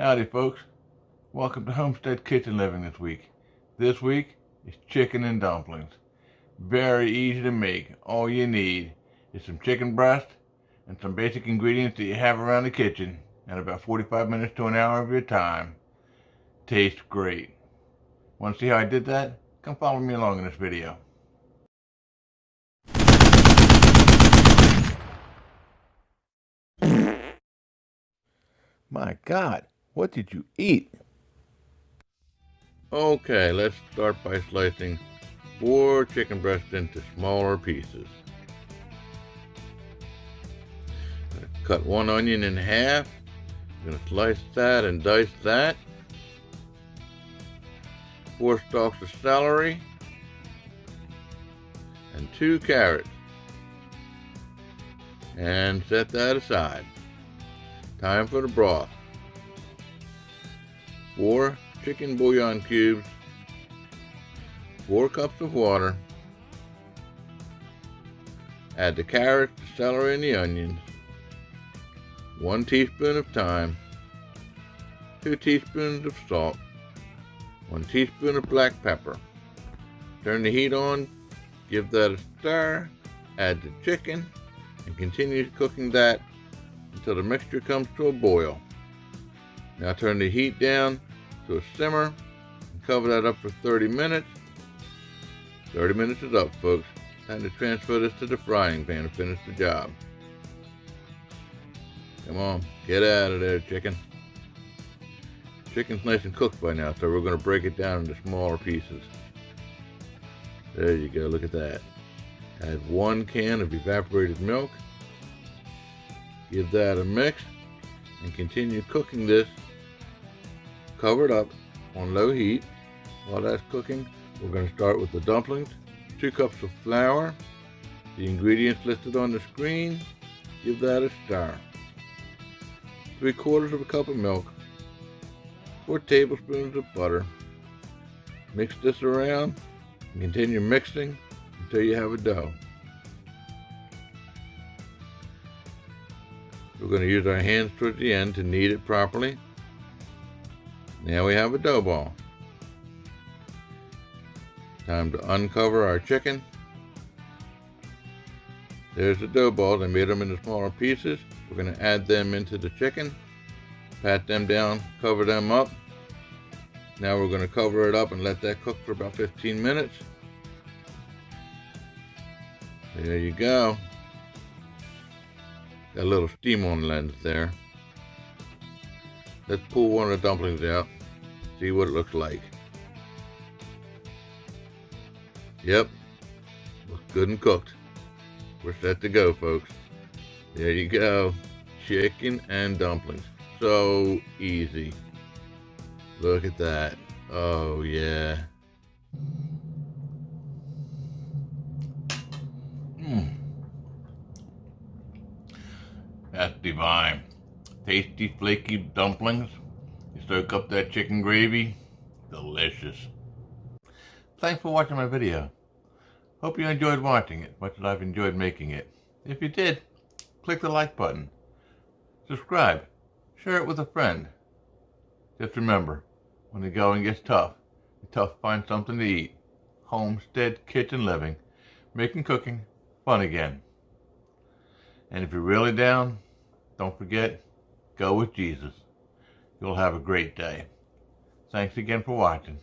Howdy folks, welcome to Homestead Kitchen Living this week. This week is chicken and dumplings. Very easy to make. All you need is some chicken breast and some basic ingredients that you have around the kitchen and about 45 minutes to an hour of your time. Tastes great. Want to see how I did that? Come follow me along in this video. My God, what did you eat? Okay, let's start by slicing 4 chicken breasts into smaller pieces. I'm going to cut 1 onion in half. I'm going to slice that and dice that. 4 stalks of celery. And 2 carrots. And set that aside. Time for the broth. 4 chicken bouillon cubes, 4 cups of water, add the carrots, the celery, and the onions, 1 teaspoon of thyme, 2 teaspoons of salt, 1 teaspoon of black pepper. Turn the heat on, give that a stir, add the chicken, and continue cooking that until the mixture comes to a boil. Now turn the heat down to a simmer and cover that up for 30 minutes. 30 minutes is up, folks. Time to transfer this to the frying pan to finish the job. Come on, get out of there, chicken. Chicken's nice and cooked by now, so we're going to break it down into smaller pieces. There you go, look at that. Add 1 can of evaporated milk. Give that a mix and continue cooking this covered up on low heat. While that's cooking, we're going to start with the dumplings. 2 cups of flour, the ingredients listed on the screen. Give that a stir. 3/4 of a cup of milk, 4 tablespoons of butter. Mix this around and continue mixing until you have a dough. We're going to use our hands towards the end to knead it properly. Now we have a dough ball. Time to uncover our chicken. There's the dough balls. I made them into smaller pieces. We're going to add them into the chicken. Pat them down, cover them up. Now we're going to cover it up and let that cook for about 15 minutes. There you go. Got a little steam on the lens there. Let's pull one of the dumplings out, see what it looks like. Yep, looks good and cooked. We're set to go, folks. There you go, chicken and dumplings. So easy. Look at that. Oh yeah. That's divine. Tasty, flaky dumplings. You soak up that chicken gravy. Delicious. Thanks for watching my video. Hope you enjoyed watching it, much as I've enjoyed making it. If you did, click the like button. Subscribe. Share it with a friend. Just remember, when the going gets tough, it's tough to find something to eat. Homestead Kitchen Living. Making cooking fun again. And if you're really down, don't forget, go with Jesus. You'll have a great day. Thanks again for watching.